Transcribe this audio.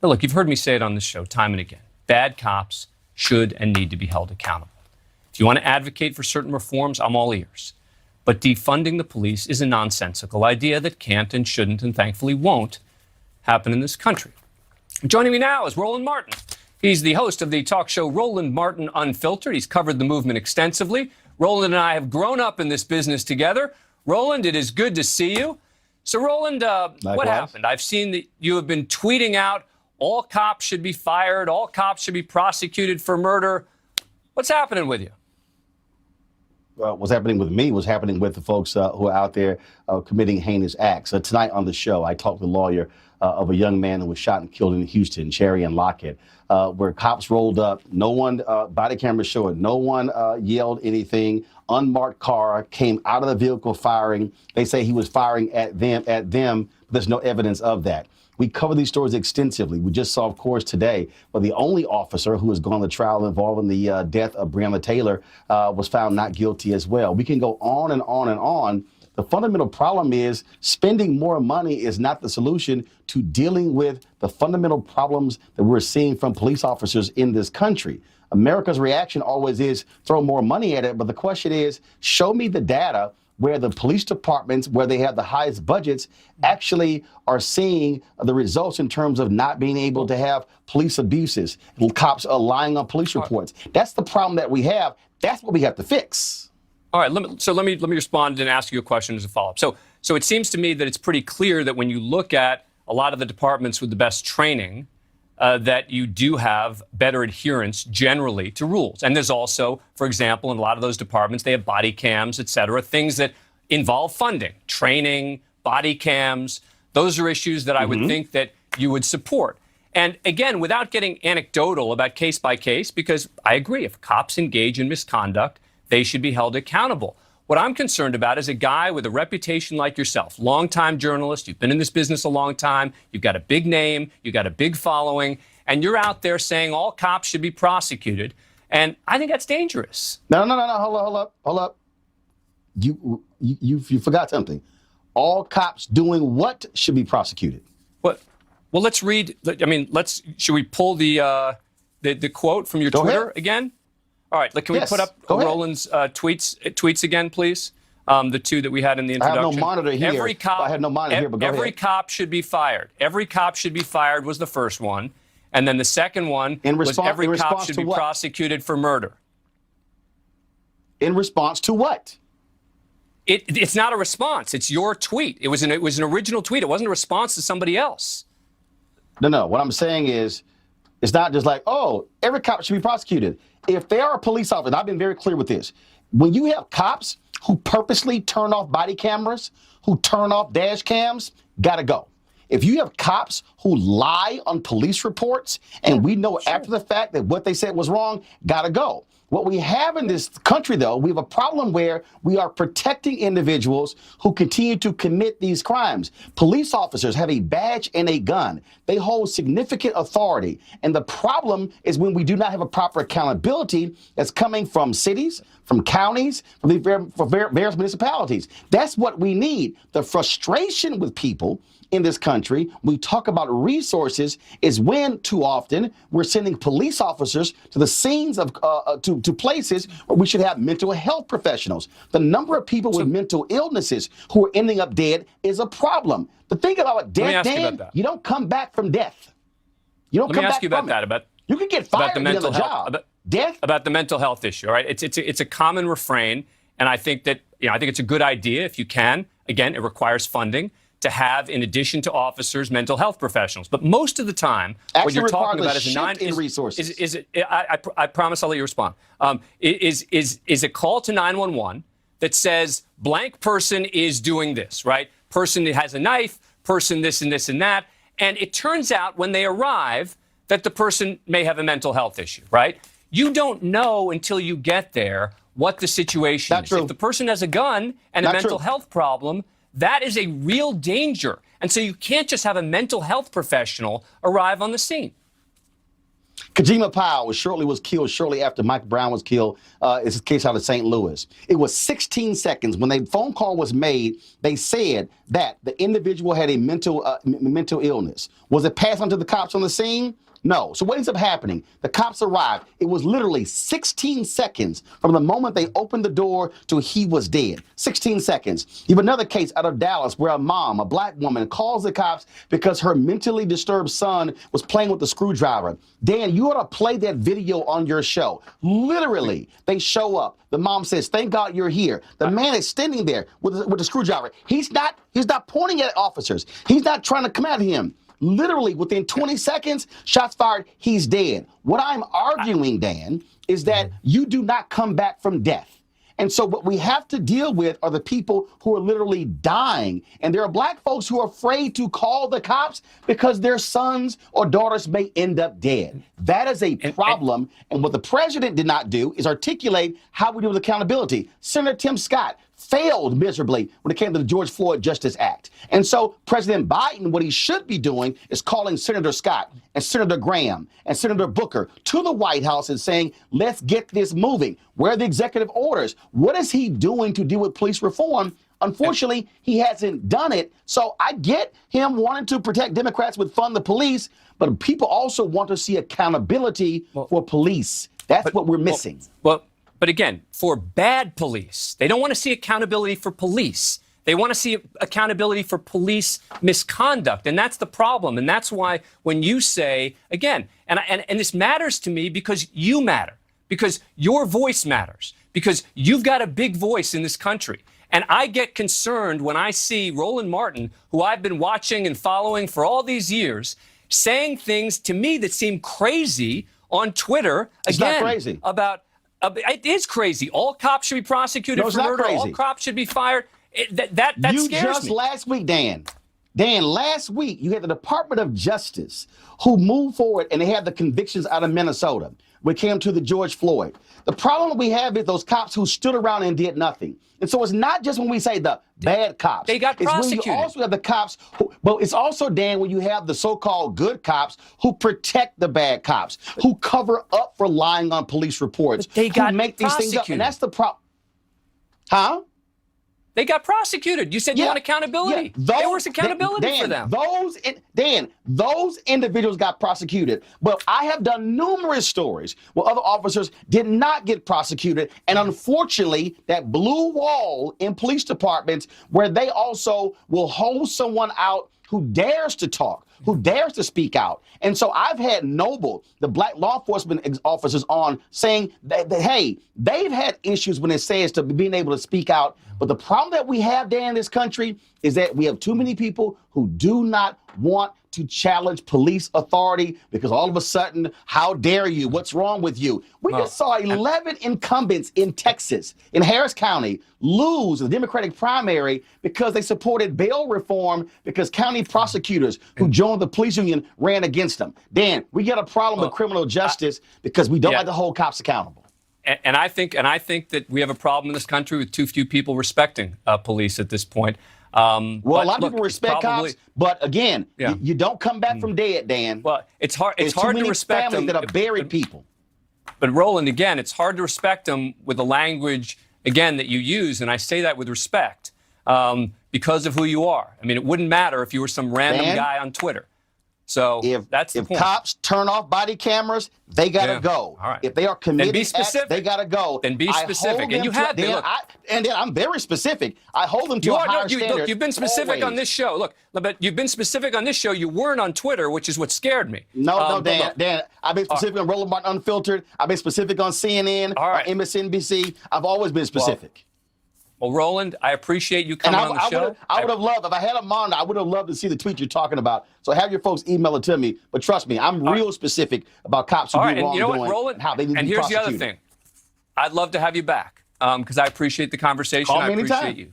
But look, you've heard me say it on this show time and again. Bad cops should and need to be held accountable. If you want to advocate for certain reforms, I'm all ears. But defunding the police is a nonsensical idea that can't and shouldn't and thankfully won't happen in this country. Joining me now is Roland Martin. He's the host of the talk show Roland Martin Unfiltered. He's covered the movement extensively. Roland and I have grown up in this business together. Roland, it is good to see you. So, Roland, what happened? I've seen that you have been tweeting out all cops should be fired, all cops should be prosecuted for murder. What's happening with you? What's happening with me was happening with the folks who are out there committing heinous acts. Tonight on the show, I talked to the lawyer of a young man who was shot and killed in Houston, Charian Lockett, where cops rolled up. No one, body camera showed, no one yelled anything. Unmarked car came out of the vehicle firing. They say he was firing at them. But there's no evidence of that. We cover these stories extensively. We just saw, of course, today, where the only officer who has gone to trial involving the death of Breonna Taylor was found not guilty as well. We can go on and on and on. The fundamental problem is spending more money is not the solution to dealing with the fundamental problems that we're seeing from police officers in this country. America's reaction always is throw more money at it. But the question is, show me the data where the police departments, where they have the highest budgets, actually are seeing the results in terms of not being able to have police abuses. Cops are lying on police reports. That's the problem that we have. That's what we have to fix. All right, let me respond and ask you a question as a follow-up. So it seems to me that it's pretty clear that when you look at a lot of the departments with the best training, that you do have better adherence generally to rules. And there's also, for example, in a lot of those departments, they have body cams, et cetera, things that involve funding, training, body cams. Those are issues that I would think that you would support. And again, without getting anecdotal about case by case, because I agree, if cops engage in misconduct, they should be held accountable. What I'm concerned about is a guy with a reputation like yourself, longtime journalist, you've been in this business a long time, you've got a big name, you've got a big following, and you're out there saying all cops should be prosecuted. And I think that's dangerous. No, hold up. You forgot something. All cops doing what should be prosecuted? What? Well, let's read. I mean, should we pull the quote from your Twitter again? All right, can we put up Roland's tweets again, please? The two that we had in the introduction. I have no monitor here. I have no monitor here, but go ahead. Every cop should be fired. Every cop should be fired was the first one. And then the second one was every cop should be prosecuted for murder. In response to what? It's not a response. It's your tweet. It was an original tweet. It wasn't a response to somebody else. No. What I'm saying is, it's not just like, oh, every cop should be prosecuted. If they are a police officer, I've been very clear with this. When you have cops who purposely turn off body cameras, who turn off dash cams, gotta go. If you have cops who lie on police reports and we know after the fact that what they said was wrong, gotta go. What we have in this country, though, we have a problem where we are protecting individuals who continue to commit these crimes. Police officers have a badge and a gun. They hold significant authority. And the problem is when we do not have a proper accountability that's coming from cities, from counties, from various municipalities. That's what we need. The frustration with people in this country, we talk about resources, is when too often we're sending police officers to the scenes of to places where we should have mental health professionals. The number of people with mental illnesses who are ending up dead is a problem. The thing about death, Dan, you don't come back from death. You don't come back from it. You can get fired from the job. About the mental health issue. All right, it's a common refrain, and I think that I think it's a good idea if you can. Again, it requires funding to have, in addition to officers, mental health professionals. But most of the time, what you're talking about is I promise I'll let you respond. Is a call to 911 that says blank person is doing this, right? Person that has a knife, person this and this and that. And it turns out when they arrive that the person may have a mental health issue, right? You don't know until you get there what the situation is. If the person has a gun and a mental health problem, that is a real danger. And so you can't just have a mental health professional arrive on the scene. Kajima Powell was killed shortly after Mike Brown was killed. It's a case out of St. Louis. It was 16 seconds. When the phone call was made, they said that the individual had a mental illness. Was it passed on to the cops on the scene? No. So what ends up happening? The cops arrived. It was literally 16 seconds from the moment they opened the door to he was dead. 16 seconds. You have another case out of Dallas where a mom, a black woman, calls the cops because her mentally disturbed son was playing with the screwdriver. Dan, you ought to play that video on your show. Literally, they show up. The mom says, "Thank God you're here." The man is standing there with the screwdriver. He's not pointing at officers. He's not trying to come at him. Literally, within 20 seconds, shots fired, he's dead. What I'm arguing, Dan, is that you do not come back from death. And so what we have to deal with are the people who are literally dying. And there are black folks who are afraid to call the cops because their sons or daughters may end up dead. That is a problem. And what the president did not do is articulate how we deal with accountability. Senator Tim Scott failed miserably when it came to the George Floyd Justice Act. And so President Biden, what he should be doing is calling Senator Scott and Senator Graham and Senator Booker to the White House and saying, let's get this moving. Where are the executive orders? What is he doing to deal with police reform? Unfortunately, he hasn't done it. So I get him wanting to protect Democrats with fund the police, but people also want to see accountability for police. That's what we're missing. But again, for bad police, they don't want to see accountability for police. They want to see accountability for police misconduct. And that's the problem. And that's why when you say, again, and this matters to me because you matter, because your voice matters, because you've got a big voice in this country. And I get concerned when I see Roland Martin, who I've been watching and following for all these years, saying things to me that seem crazy on Twitter. It's not crazy. It is crazy. All cops should be prosecuted for murder. All cops should be fired. That scares me. Just last week, Dan, last week you had the Department of Justice who moved forward and they had the convictions out of Minnesota when it came to the George Floyd. The problem we have is those cops who stood around and did nothing. And so it's not just when we say the bad cops. They got prosecuted. It's when you also have the cops but it's also, Dan, when you have the so-called good cops who protect the bad cops, who cover up for lying on police reports, who make these things up. And that's the problem. Huh? They got prosecuted. You said you want accountability. There was accountability for them. Those individuals got prosecuted. But I have done numerous stories where other officers did not get prosecuted. And unfortunately, that blue wall in police departments where they also will hold someone out who dares to talk, who dares to speak out. And so I've had Noble, the black law enforcement officers, on saying that, hey, they've had issues when it says to being able to speak out. But the problem that we have, Dan, in this country is that we have too many people who do not want to challenge police authority because all of a sudden, how dare you? What's wrong with you? We just saw 11 incumbents in Texas, in Harris County, lose the Democratic primary because they supported bail reform because county prosecutors who joined the police union ran against them. Dan, we got a problem with criminal justice because we don't like to hold cops accountable. And I think that we have a problem in this country with too few people respecting police at this point. A lot of people respect cops, but again, you don't come back from dead, Dan. Well, it's hard. It's hard to respect them that are buried people. But Roland, again, it's hard to respect them with the language again that you use, and I say that with respect because of who you are. I mean, it wouldn't matter if you were some random guy on Twitter. So that's the point. If cops turn off body cameras, they gotta go. All right. If they are committed acts, they gotta go. Then be specific. And you have been. And I'm very specific. I hold them to a higher standard. Look, you've been specific on this show. Look, but you've been specific on this show. You weren't on Twitter, which is what scared me. No, Dan. I've been specific on Roland Martin Unfiltered. I've been specific on CNN, on MSNBC. I've always been specific. Well, Roland, I appreciate you coming on the show. I would have loved, if I had a monitor, I would have loved to see the tweet you're talking about. So have your folks email it to me. But trust me, I'm real specific about cops who do wrongdoing. And you know what, Roland? And how they need to be here's prosecuted. the other thing. I'd love to have you back because I appreciate the conversation. Call me I appreciate anytime. you.